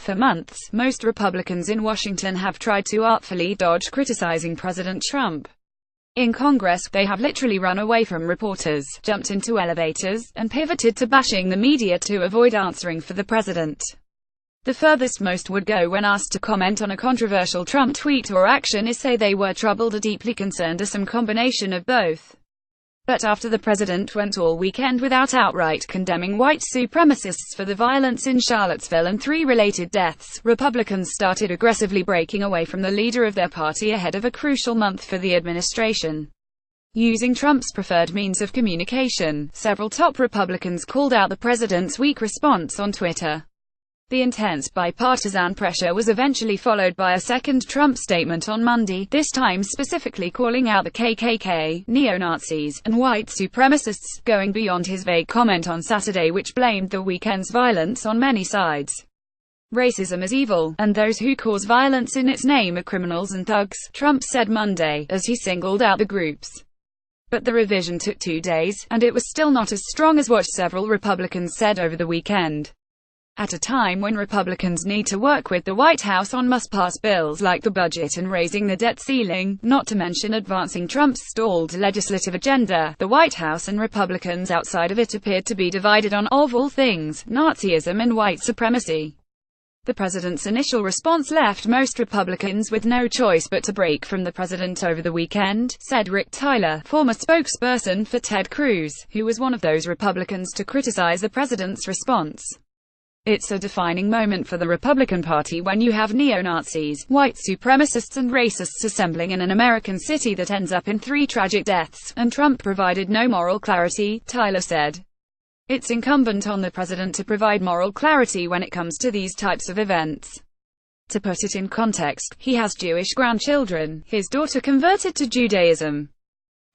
For months, most Republicans in Washington have tried to artfully dodge criticizing President Trump. In Congress, they have literally run away from reporters, jumped into elevators, and pivoted to bashing the media to avoid answering for the president. The furthest most would go when asked to comment on a controversial Trump tweet or action is say they were troubled or deeply concerned, or some combination of both. But after the president went all weekend without outright condemning white supremacists for the violence in Charlottesville and 3 related deaths, Republicans started aggressively breaking away from the leader of their party ahead of a crucial month for the administration. Using Trump's preferred means of communication, several top Republicans called out the president's weak response on Twitter. The intense bipartisan pressure was eventually followed by a second Trump statement on Monday, this time specifically calling out the KKK, neo-Nazis, and white supremacists, going beyond his vague comment on Saturday which blamed the weekend's violence on many sides. Racism is evil, and those who cause violence in its name are criminals and thugs, Trump said Monday, as he singled out the groups. But the revision took 2 days, and it was still not as strong as what several Republicans said over the weekend. At a time when Republicans need to work with the White House on must-pass bills like the budget and raising the debt ceiling, not to mention advancing Trump's stalled legislative agenda, the White House and Republicans outside of it appeared to be divided on, of all things, Nazism and white supremacy. The president's initial response left most Republicans with no choice but to break from the president over the weekend, said Rick Tyler, former spokesperson for Ted Cruz, who was one of those Republicans to criticize the president's response. It's a defining moment for the Republican Party when you have neo-Nazis, white supremacists and racists assembling in an American city that ends up in 3 tragic deaths, and Trump provided no moral clarity, Tyler said. It's incumbent on the president to provide moral clarity when it comes to these types of events. To put it in context, he has Jewish grandchildren. His daughter converted to Judaism.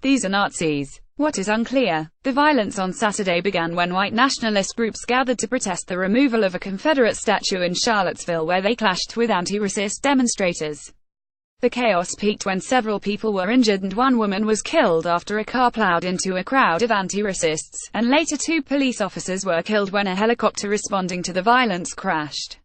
These are Nazis. What is unclear, the violence on Saturday began when white nationalist groups gathered to protest the removal of a Confederate statue in Charlottesville where they clashed with anti-racist demonstrators. The chaos peaked when several people were injured and one woman was killed after a car plowed into a crowd of anti-racists, and later 2 police officers were killed when a helicopter responding to the violence crashed.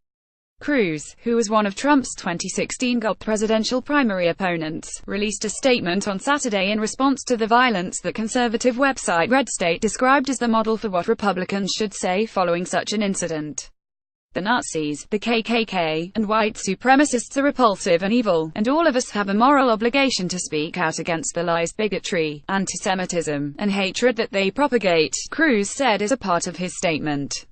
Cruz, who was one of Trump's 2016 GOP presidential primary opponents, released a statement on Saturday in response to the violence that conservative website Red State described as the model for what Republicans should say following such an incident. The Nazis, the KKK, and white supremacists are repulsive and evil, and all of us have a moral obligation to speak out against the lies, bigotry, antisemitism, and hatred that they propagate, Cruz said as a part of his statement.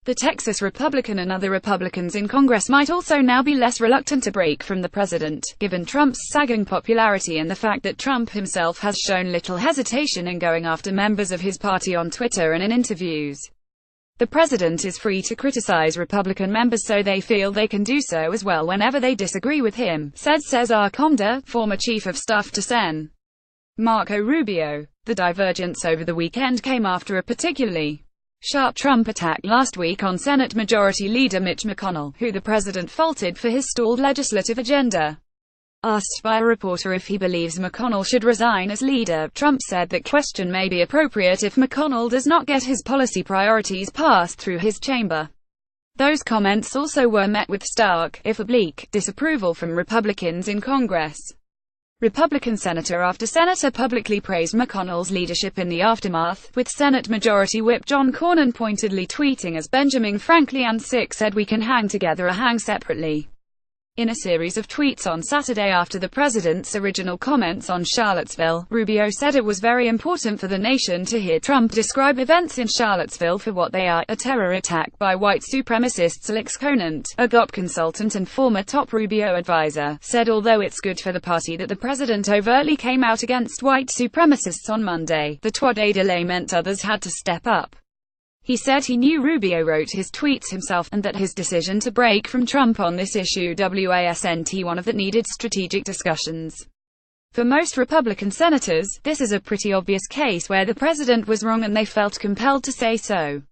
The Texas Republican and other Republicans in Congress might also now be less reluctant to break from the president, given Trump's sagging popularity and the fact that Trump himself has shown little hesitation in going after members of his party on Twitter and in interviews. The president is free to criticize Republican members so they feel they can do so as well whenever they disagree with him, said Cesar Comda, former chief of staff to Sen. Marco Rubio. The divergence over the weekend came after a particularly sharp Trump attack last week on Senate Majority Leader Mitch McConnell, who the president faulted for his stalled legislative agenda. Asked by a reporter if he believes McConnell should resign as leader, Trump said that question may be appropriate if McConnell does not get his policy priorities passed through his chamber. Those comments also were met with stark, if oblique, disapproval from Republicans in Congress. Republican senator after senator publicly praised McConnell's leadership in the aftermath, with Senate Majority Whip John Cornyn pointedly tweeting as Benjamin Franklin and Sick said we can hang together or hang separately. In a series of tweets on Saturday after the president's original comments on Charlottesville, Rubio said it was very important for the nation to hear Trump describe events in Charlottesville for what they are, a terror attack by white supremacists. Alex Conant, a GOP consultant and former top Rubio advisor, said although it's good for the party that the president overtly came out against white supremacists on Monday, the trois-day delay meant others had to step up. He said he knew Rubio wrote his tweets himself, and that his decision to break from Trump on this issue wasn't one of that needed strategic discussions. For most Republican senators, this is a pretty obvious case where the president was wrong and they felt compelled to say so.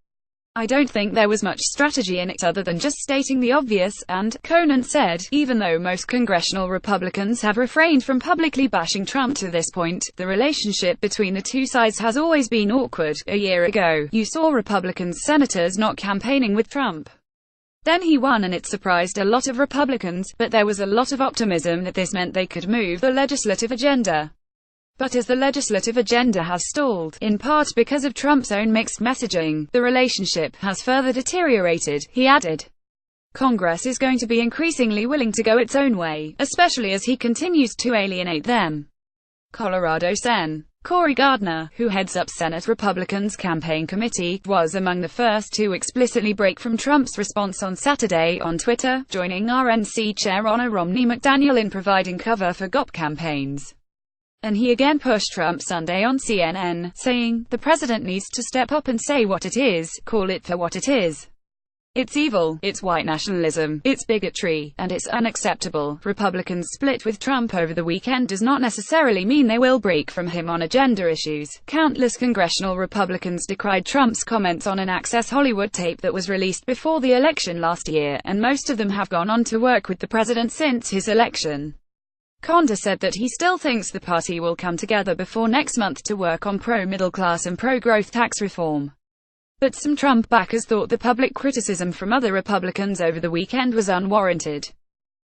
I don't think there was much strategy in it other than just stating the obvious, and, Conant said, even though most congressional Republicans have refrained from publicly bashing Trump to this point, the relationship between the two sides has always been awkward. A year ago, you saw Republican senators not campaigning with Trump. Then he won, and it surprised a lot of Republicans, but there was a lot of optimism that this meant they could move the legislative agenda. But as the legislative agenda has stalled, in part because of Trump's own mixed messaging, the relationship has further deteriorated, he added. Congress is going to be increasingly willing to go its own way, especially as he continues to alienate them. Colorado Sen. Cory Gardner, who heads up Senate Republicans' campaign committee, was among the first to explicitly break from Trump's response on Saturday on Twitter, joining RNC Chair Anna Romney McDaniel in providing cover for GOP campaigns. And he again pushed Trump Sunday on CNN, saying, "The president needs to step up and say what it is, call it for what it is. It's evil, it's white nationalism, it's bigotry, and it's unacceptable." Republicans split with Trump over the weekend does not necessarily mean they will break from him on agenda issues. Countless congressional Republicans decried Trump's comments on an Access Hollywood tape that was released before the election last year, and most of them have gone on to work with the president since his election. Conda said that he still thinks the party will come together before next month to work on pro-middle class and pro-growth tax reform. But some Trump backers thought the public criticism from other Republicans over the weekend was unwarranted.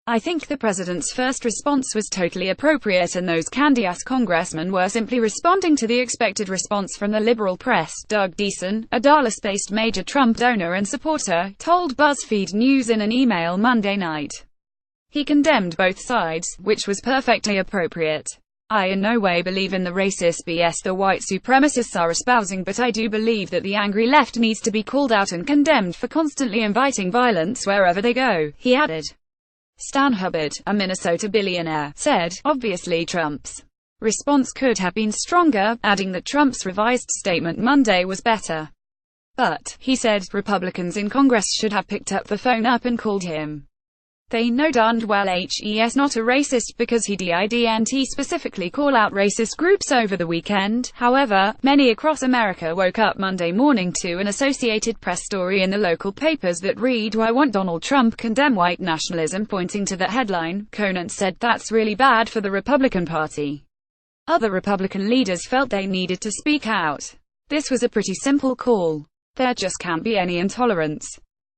"I think the president's first response was totally appropriate, and those candy-ass congressmen were simply responding to the expected response from the liberal press," Doug Deason, a Dallas-based major Trump donor and supporter, told BuzzFeed News in an email Monday night. He condemned both sides, which was perfectly appropriate. "I in no way believe in the racist BS the white supremacists are espousing, but I do believe that the angry left needs to be called out and condemned for constantly inviting violence wherever they go," he added. Stan Hubbard, a Minnesota billionaire, said, "Obviously Trump's response could have been stronger," adding that Trump's revised statement Monday was better. "But," he said, "Republicans in Congress should have picked up the phone and called him. They know darned well he's not a racist because he didn't specifically call out racist groups over the weekend." However, many across America woke up Monday morning to an Associated Press story in the local papers that read, "Why won't Donald Trump condemn white nationalism?" Pointing to the headline, Conant said, "That's really bad for the Republican Party." Other Republican leaders felt they needed to speak out. "This was a pretty simple call. There just can't be any intolerance.